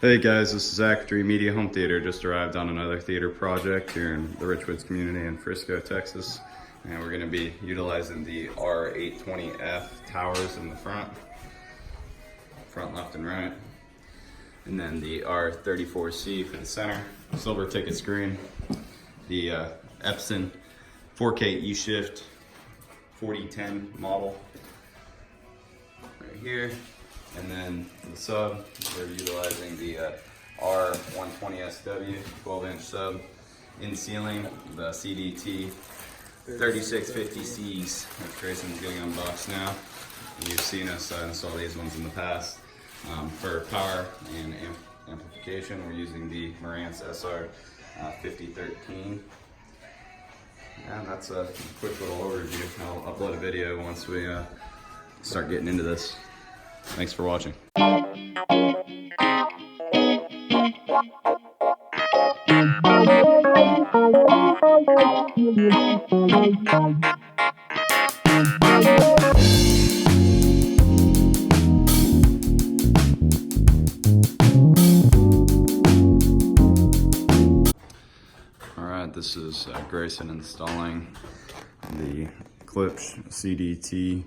Hey guys, this is Zach, Dreamedia Home Theater. Just arrived on another theater project here in the Richwoods community in Frisco, Texas. And we're going to be utilizing the R820F towers in the front left and right. And then the R34C for the center, silver ticket screen. The Epson 4K E-Shift 4010 model right here. And then for the sub, we're utilizing the R120SW 12-inch sub in ceiling, the CDT 3650Cs, which Grayson's getting unboxed now. And you've seen us install these ones in the past. For power and amplification, we're using the Marantz SR 5013. And that's a quick little overview. I'll upload a video once we start getting into this. Thanks for watching. Alright, this is Grayson installing the Klipsch CDT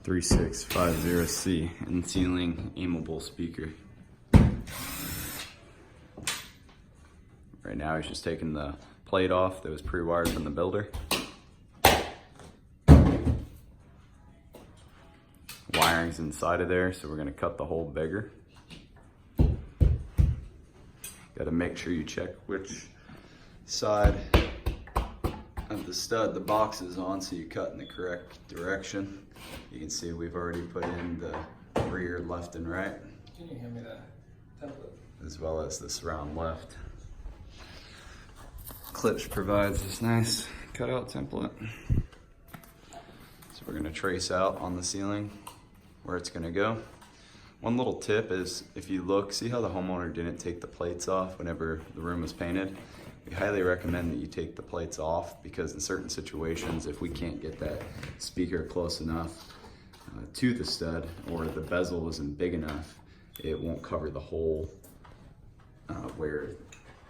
3650C in ceiling aimable speaker. Right now he's just taking the plate off that was pre-wired from the builder. Wiring's inside of there, so we're going to cut the hole bigger. Got to make sure you check which side of the stud the box is on so you cut in the correct direction. You can see we've already put in the rear left and right. Can you hand me that template? As well as this round left. Klipsch provides this nice cutout template. So we're going to trace out on the ceiling where it's going to go. One little tip is, if you look, see how the homeowner didn't take the plates off whenever the room was painted? We highly recommend that you take the plates off, because in certain situations, if we can't get that speaker close enough to the stud, or the bezel isn't big enough, it won't cover the hole where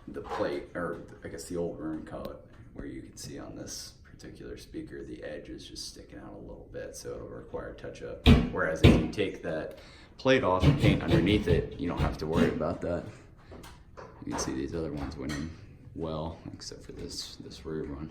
the plate, or I guess the old room cut, where you can see on this particular speaker, the edge is just sticking out a little bit, so it'll require touch up. Whereas if you take that plate off and paint underneath it, you don't have to worry about that. You can see these other ones went in well, except for this rear one.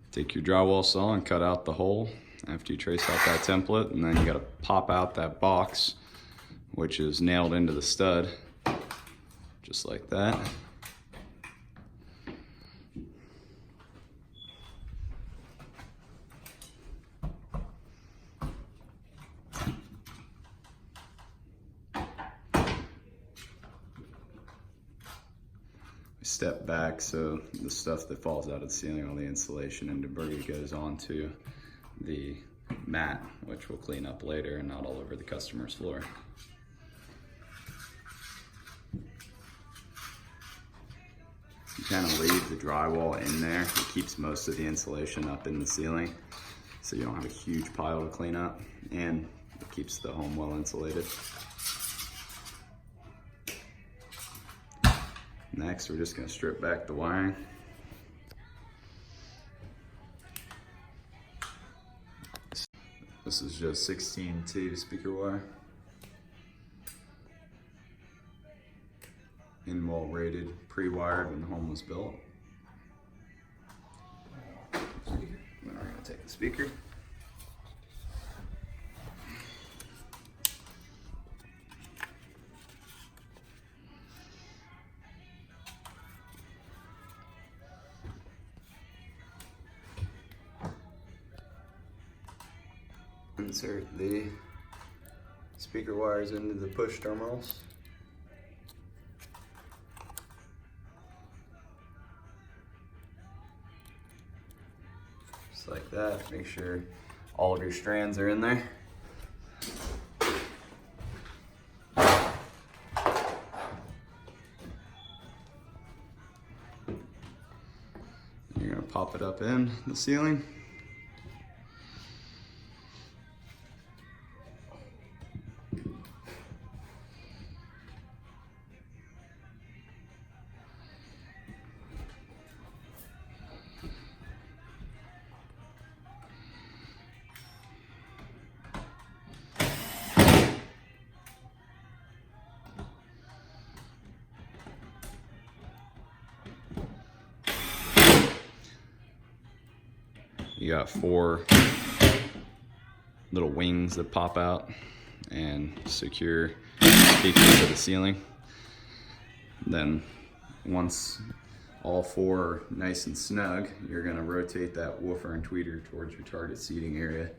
Take your drywall saw and cut out the hole after you trace out that template, and then you got to pop out that box, which is nailed into the stud, just like that. Step back so the stuff that falls out of the ceiling, all the insulation and debris, goes onto the mat, which we'll clean up later and not all over the customer's floor. You kind of leave the drywall in there. It keeps most of the insulation up in the ceiling, so you don't have a huge pile to clean up, and it keeps the home well insulated. Next, we're just going to strip back the wiring. This is just 16-2 speaker wire. In-wall rated, pre-wired when the home was built. Then we're going to take the speaker. Insert the speaker wires into the push terminals. Just like that. Make sure all of your strands are in there. You're gonna pop it up in the ceiling. You got 4 little wings that pop out and secure speakers to the ceiling. Then once all 4 are nice and snug, you're gonna rotate that woofer and tweeter towards your target seating area.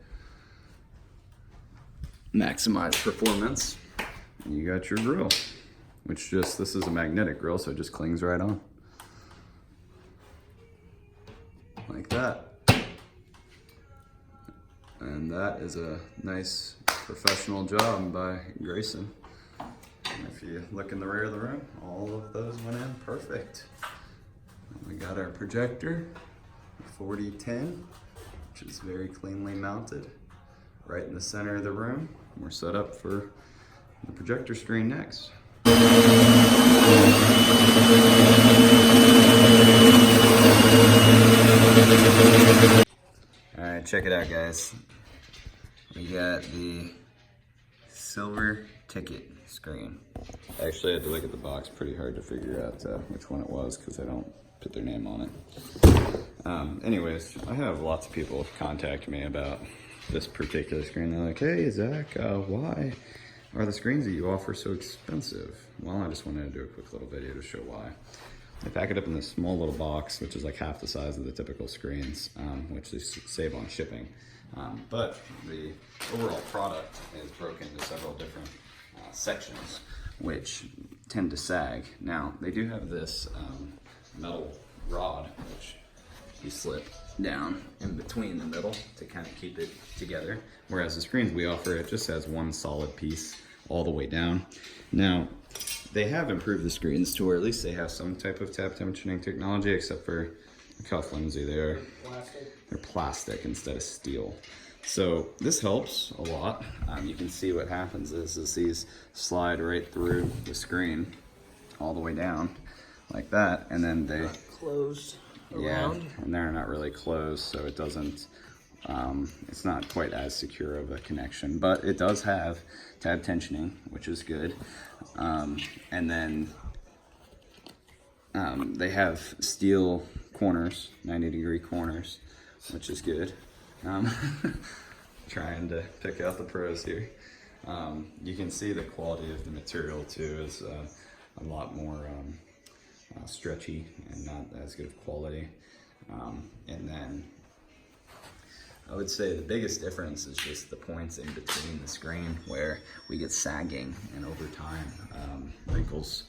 Maximize performance. And you got your grill, which this is a magnetic grill, so it just clings right on. Like that. And that is a nice professional job by Grayson. And if you look in the rear of the room, all of those went in perfect. And we got our projector, 4010, which is very cleanly mounted right in the center of the room. We're set up for the projector screen next. Alright, check it out, guys. We got the silver ticket screen. I actually had to look at the box pretty hard to figure out which one it was because I don't put their name on it. Anyways, I have lots of people contact me about this particular screen. They're like, hey, Zach, why are the screens that you offer so expensive? Well, I just wanted to do a quick little video to show why. I pack it up in this small little box, which is like half the size of the typical screens, which they save on shipping. But the overall product is broken into several different sections, which tend to sag. Now, they do have this metal rod, which you slip down in between the middle to kind of keep it together. Whereas the screens we offer, it just has one solid piece all the way down. Now, they have improved the screens to where at least they have some type of tap tensioning technology, except for look how flimsy they are. They're plastic instead of steel. So this helps a lot. You can see what happens is these slide right through the screen all the way down like that, and then they closed around. Yeah, and they're not really closed, so it doesn't. It's not quite as secure of a connection, but it does have tab tensioning, which is good. And then they have steel corners, 90-degree corners, which is good. Trying to pick out the pros here. You can see the quality of the material too is a lot more stretchy and not as good of quality. And then I would say the biggest difference is just the points in between the screen where we get sagging, and over time wrinkles.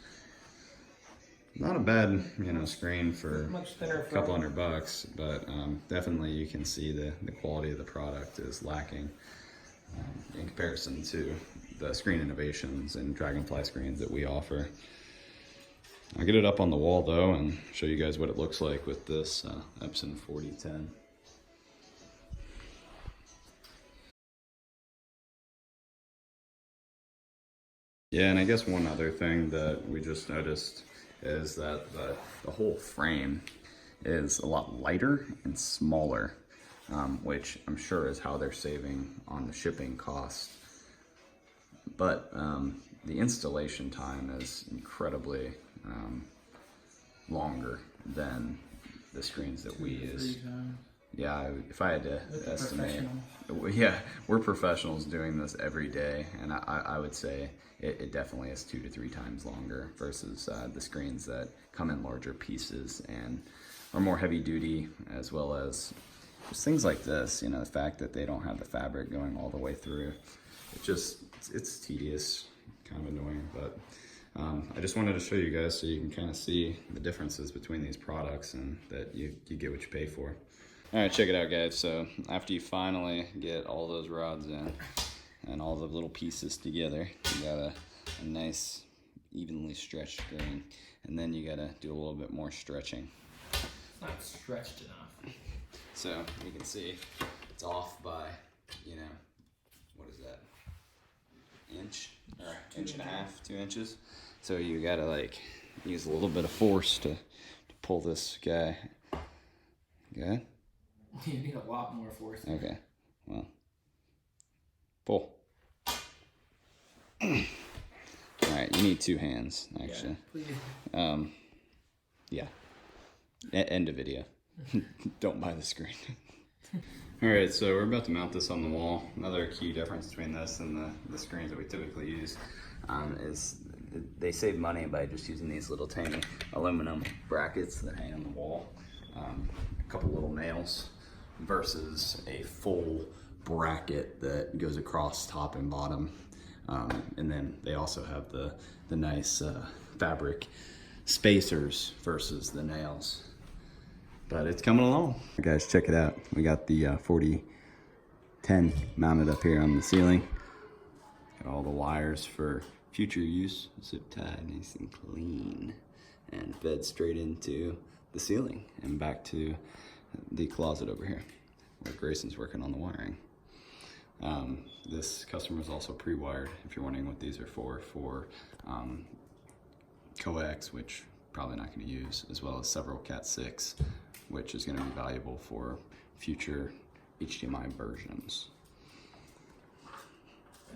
Not a bad, screen for a couple $100, but definitely you can see the quality of the product is lacking in comparison to the screen innovations and Dragonfly screens that we offer. I'll get it up on the wall though and show you guys what it looks like with this Epson 4010. Yeah, and I guess one other thing that we just noticed is that the whole frame is a lot lighter and smaller, which I'm sure is how they're saving on the shipping cost. But the installation time is incredibly longer than the screens that we use. Yeah, if I had to estimate, yeah, we're professionals doing this every day, and I would say it definitely is 2 to 3 times longer versus the screens that come in larger pieces and are more heavy duty, as well as just things like this, the fact that they don't have the fabric going all the way through. It just it's tedious, kind of annoying, but I just wanted to show you guys so you can kind of see the differences between these products and that you get what you pay for. All right, check it out, guys. So after you finally get all those rods in and all the little pieces together, you got a nice evenly stretched screen, and then you gotta do a little bit more stretching. It's not stretched enough. So you can see it's off by, you know, what is that? Inch or inch and a half, 2 inches. So you gotta like use a little bit of force to pull this guy. Good? You need a lot more force. Okay. Well, pull. All right, you need 2 hands actually. Yeah, please. Yeah. End of video. Don't buy the screen. All right, so we're about to mount this on the wall. Another key difference between this and the screens that we typically use is they save money by just using these little tiny aluminum brackets that hang on the wall. A couple little nails versus a full bracket that goes across top and bottom. And then they also have the nice fabric spacers versus the nails. But it's coming along. Guys, check it out. We got the 4010 mounted up here on the ceiling. Got all the wires for future use, zip tied nice and clean, and fed straight into the ceiling and back to the closet over here where Grayson's working on the wiring. This customer is also pre-wired, if you're wondering what these are for coax, which probably not going to use, as well as several Cat 6, which is going to be valuable for future HDMI versions.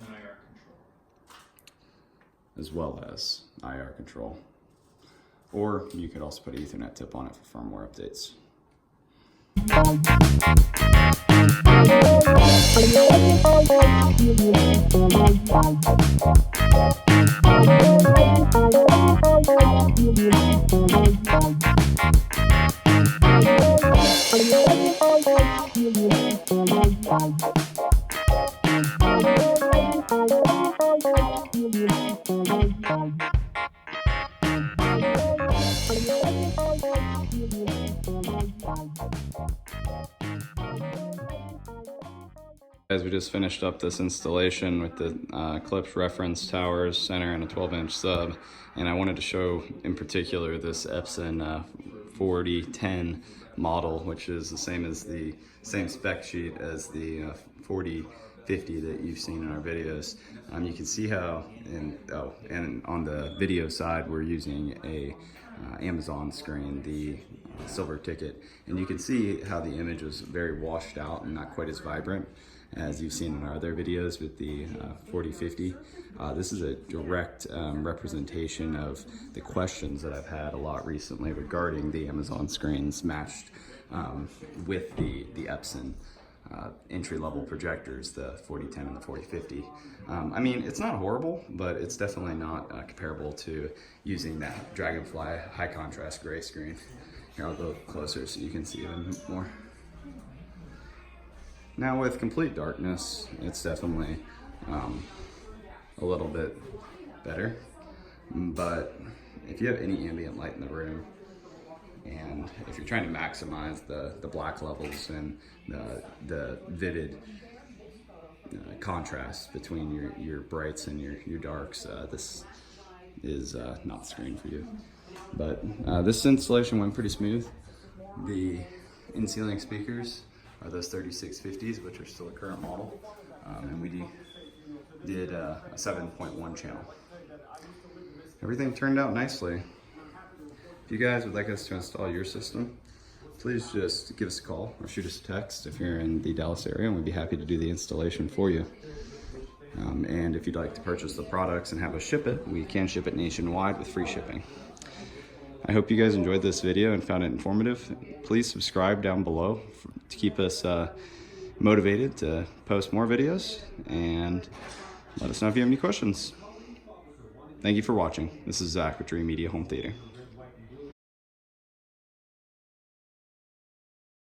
And IR control. As well as IR control. Or you could also put an Ethernet tip on it for firmware updates. Guys, we just finished up this installation with the Klipsch Reference towers, center, and a 12-inch sub, and I wanted to show in particular this Epson 4010 model, which is the same as the same spec sheet as the 4050 that you've seen in our videos. You can see how, and on the video side, we're using a Amazon screen, the silver ticket, and you can see how the image was very washed out and not quite as vibrant as you've seen in our other videos with the 4050. This is a direct representation of the questions that I've had a lot recently regarding the Amazon screens matched with the Epson entry-level projectors, the 4010 and the 4050. I mean, it's not horrible, but it's definitely not comparable to using that Dragonfly high contrast gray screen. Here, I'll go closer so you can see even more. Now with complete darkness, it's definitely a little bit better, but if you have any ambient light in the room, and if you're trying to maximize the black levels and the vivid contrast between your brights and your darks, this is not the screen for you. But this installation went pretty smooth. The in-ceiling speakers are those 3650s, which are still a current model, and we did a 7.1 channel. Everything turned out nicely. If you guys would like us to install your system, please just give us a call or shoot us a text if you're in the Dallas area, and we'd be happy to do the installation for you. And if you'd like to purchase the products and have us ship it, we can ship it nationwide with free shipping. I hope you guys enjoyed this video and found it informative. Please subscribe down below to keep us motivated to post more videos, and let us know if you have any questions. Thank you for watching. This is Zach with Dreamedia Home Theater.